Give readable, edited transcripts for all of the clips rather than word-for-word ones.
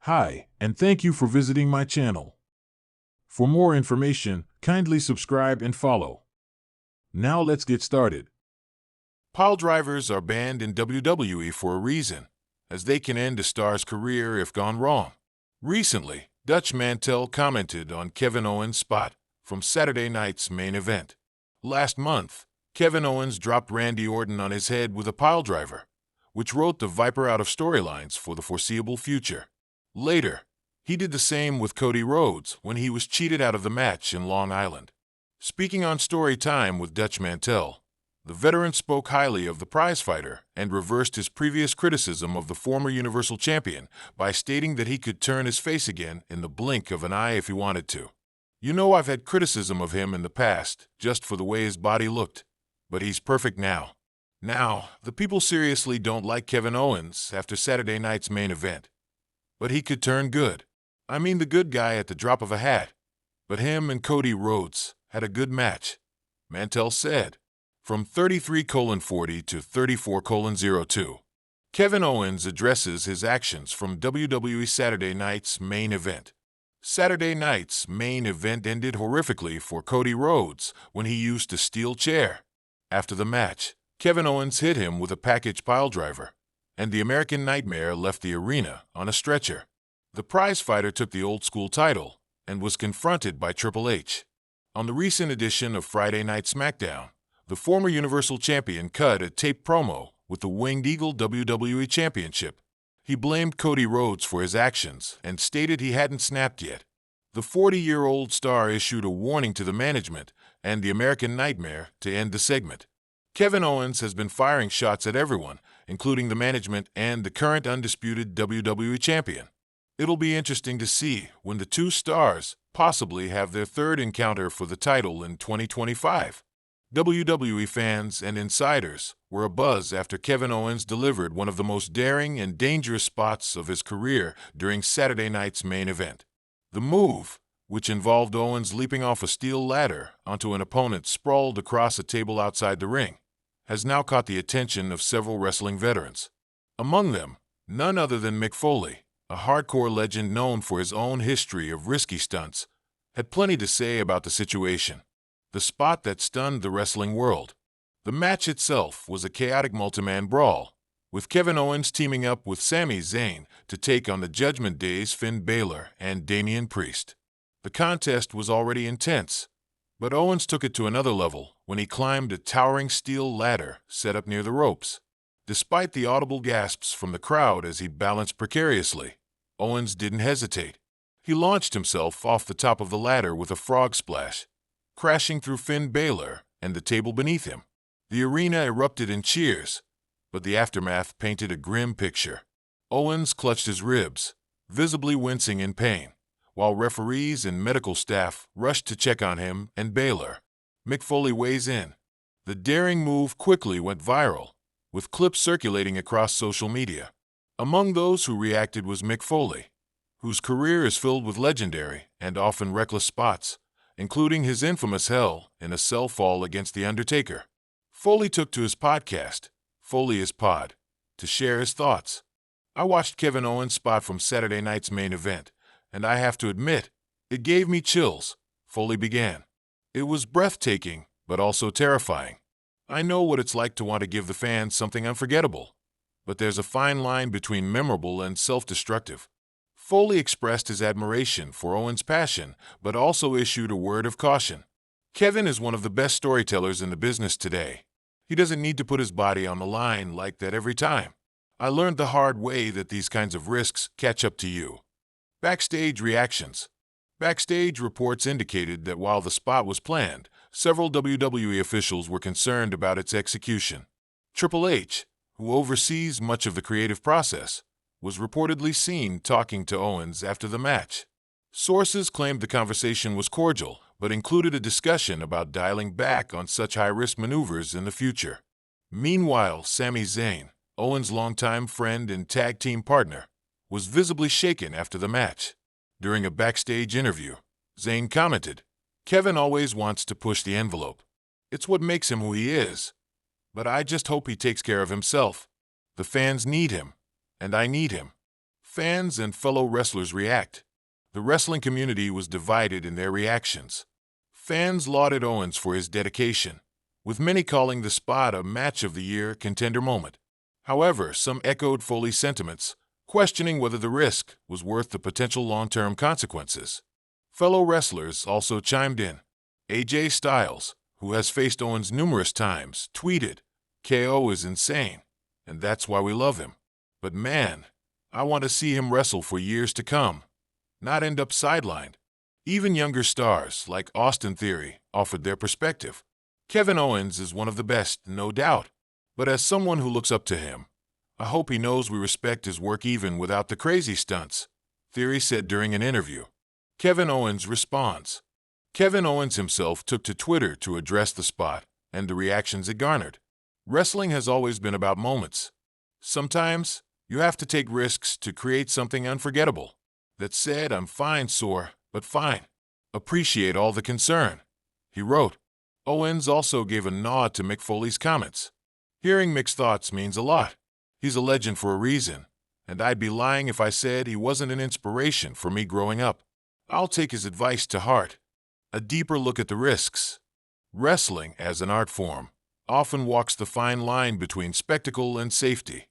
Hi, and thank you for visiting my channel. For more information, kindly subscribe and follow. Now let's get started. Pile drivers are banned in WWE for a reason, as they can end a star's career if gone wrong. Recently, Dutch Mantel commented on Kevin Owens' spot from Saturday night's main event. Last month, Kevin Owens dropped Randy Orton on his head with a pile driver, which wrote the Viper out of storylines for the foreseeable future. Later, he did the same with Cody Rhodes when he was cheated out of the match in Long Island. Speaking on Story Time with Dutch Mantel, the veteran spoke highly of the prizefighter and reversed his previous criticism of the former Universal Champion by stating that he could turn his face again in the blink of an eye if he wanted to. "You know, I've had criticism of him in the past, just for the way his body looked, but he's perfect now. Now, the people seriously don't like Kevin Owens after Saturday night's main event. But he could turn good. I mean the good guy at the drop of a hat. But him and Cody Rhodes had a good match," Mantel said. From 33:40 to 34:02, Kevin Owens addresses his actions from WWE Saturday night's main event. Saturday night's main event ended horrifically for Cody Rhodes when he used a steel chair. After the match, Kevin Owens hit him with a package piledriver, and the American Nightmare left the arena on a stretcher. The prizefighter took the old-school title and was confronted by Triple H. On the recent edition of Friday Night SmackDown, the former Universal Champion cut a taped promo with the Winged Eagle WWE Championship. He blamed Cody Rhodes for his actions and stated he hadn't snapped yet. The 40-year-old star issued a warning to the management and the American Nightmare to end the segment. Kevin Owens has been firing shots at everyone, including the management and the current undisputed WWE Champion. It'll be interesting to see when the two stars possibly have their third encounter for the title in 2025. WWE fans and insiders were abuzz after Kevin Owens delivered one of the most daring and dangerous spots of his career during Saturday night's main event. The move, which involved Owens leaping off a steel ladder onto an opponent sprawled across a table outside the ring, has now caught the attention of several wrestling veterans. Among them, none other than Mick Foley, a hardcore legend known for his own history of risky stunts, had plenty to say about the situation. The spot that stunned the wrestling world. The match itself was a chaotic multi-man brawl, with Kevin Owens teaming up with Sami Zayn to take on the Judgment Day's Finn Balor and Damian Priest. The contest was already intense, but Owens took it to another level when he climbed a towering steel ladder set up near the ropes. Despite the audible gasps from the crowd as he balanced precariously, Owens didn't hesitate. He launched himself off the top of the ladder with a frog splash, crashing through Finn Balor and the table beneath him. The arena erupted in cheers, but the aftermath painted a grim picture. Owens clutched his ribs, visibly wincing in pain, while referees and medical staff rushed to check on him and Balor. Mick Foley weighs in. The daring move quickly went viral, with clips circulating across social media. Among those who reacted was Mick Foley, whose career is filled with legendary and often reckless spots, including his infamous Hell in a Cell fall against The Undertaker. Foley took to his podcast, Foley is Pod, to share his thoughts. "I watched Kevin Owens' spot from Saturday night's main event, and I have to admit, it gave me chills," Foley began. "It was breathtaking, but also terrifying. I know what it's like to want to give the fans something unforgettable, but there's a fine line between memorable and self-destructive." Foley expressed his admiration for Owens' passion, but also issued a word of caution. "Kevin is one of the best storytellers in the business today. He doesn't need to put his body on the line like that every time. I learned the hard way that these kinds of risks catch up to you." Backstage reactions. Backstage reports indicated that while the spot was planned, several WWE officials were concerned about its execution. Triple H, who oversees much of the creative process, was reportedly seen talking to Owens after the match. Sources claimed the conversation was cordial, but included a discussion about dialing back on such high-risk maneuvers in the future. Meanwhile, Sami Zayn, Owens' longtime friend and tag team partner, was visibly shaken after the match. During a backstage interview, Zayn commented, "Kevin always wants to push the envelope. It's what makes him who he is. But I just hope he takes care of himself. The fans need him, and I need him." Fans and fellow wrestlers react. The wrestling community was divided in their reactions. Fans lauded Owens for his dedication, with many calling the spot a Match of the Year contender moment. However, some echoed Foley's sentiments, questioning whether the risk was worth the potential long-term consequences. Fellow wrestlers also chimed in. AJ Styles, who has faced Owens numerous times, tweeted, "KO is insane, and that's why we love him. But man, I want to see him wrestle for years to come, not end up sidelined." Even younger stars like Austin Theory offered their perspective. "Kevin Owens is one of the best, no doubt, but as someone who looks up to him, I hope he knows we respect his work even without the crazy stunts," Theory said during an interview. Kevin Owens responds. Kevin Owens himself took to Twitter to address the spot and the reactions it garnered. "Wrestling has always been about moments. Sometimes you have to take risks to create something unforgettable. That said, I'm fine, sore, but fine. Appreciate all the concern," he wrote. Owens also gave a nod to Mick Foley's comments. "Hearing Mick's thoughts means a lot. He's a legend for a reason, and I'd be lying if I said he wasn't an inspiration for me growing up. I'll take his advice to heart." A deeper look at the risks. Wrestling, as an art form, often walks the fine line between spectacle and safety.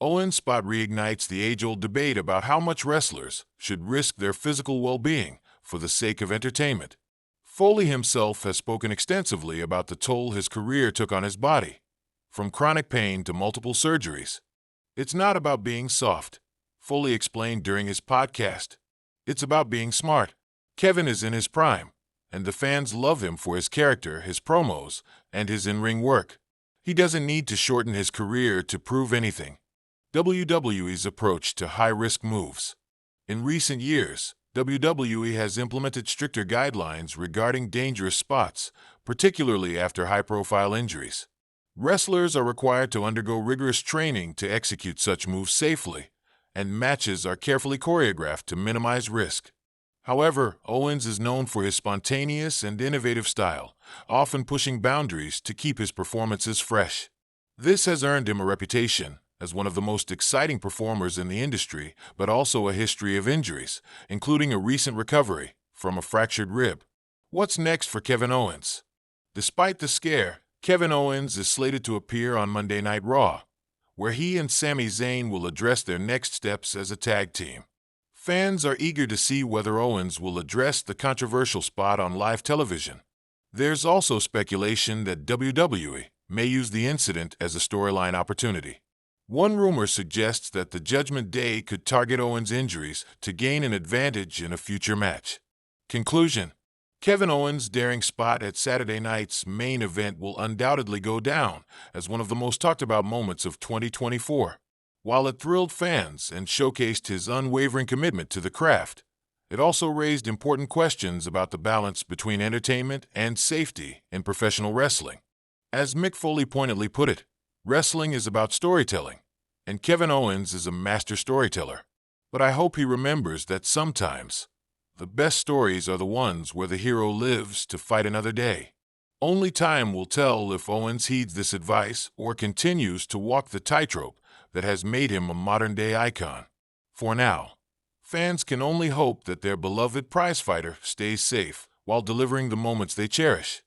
Owens' spot reignites the age-old debate about how much wrestlers should risk their physical well-being for the sake of entertainment. Foley himself has spoken extensively about the toll his career took on his body, from chronic pain to multiple surgeries. "It's not about being soft," Foley explained during his podcast. "It's about being smart. Kevin is in his prime, and the fans love him for his character, his promos, and his in-ring work. He doesn't need to shorten his career to prove anything." WWE's approach to high-risk moves. In recent years, WWE has implemented stricter guidelines regarding dangerous spots, particularly after high-profile injuries. Wrestlers are required to undergo rigorous training to execute such moves safely, and matches are carefully choreographed to minimize risk. However, Owens is known for his spontaneous and innovative style, often pushing boundaries to keep his performances fresh. This has earned him a reputation as one of the most exciting performers in the industry, but also a history of injuries, including a recent recovery from a fractured rib. What's next for Kevin Owens? Despite the scare, Kevin Owens is slated to appear on Monday Night Raw, where he and Sami Zayn will address their next steps as a tag team. Fans are eager to see whether Owens will address the controversial spot on live television. There's also speculation that WWE may use the incident as a storyline opportunity. One rumor suggests that the Judgment Day could target Owens' injuries to gain an advantage in a future match. Conclusion: Kevin Owens' daring spot at Saturday night's main event will undoubtedly go down as one of the most talked about moments of 2024. While it thrilled fans and showcased his unwavering commitment to the craft, it also raised important questions about the balance between entertainment and safety in professional wrestling. As Mick Foley pointedly put it, wrestling is about storytelling, and Kevin Owens is a master storyteller. But I hope he remembers that sometimes the best stories are the ones where the hero lives to fight another day. Only time will tell if Owens heeds this advice or continues to walk the tightrope that has made him a modern-day icon. For now, fans can only hope that their beloved prizefighter stays safe while delivering the moments they cherish.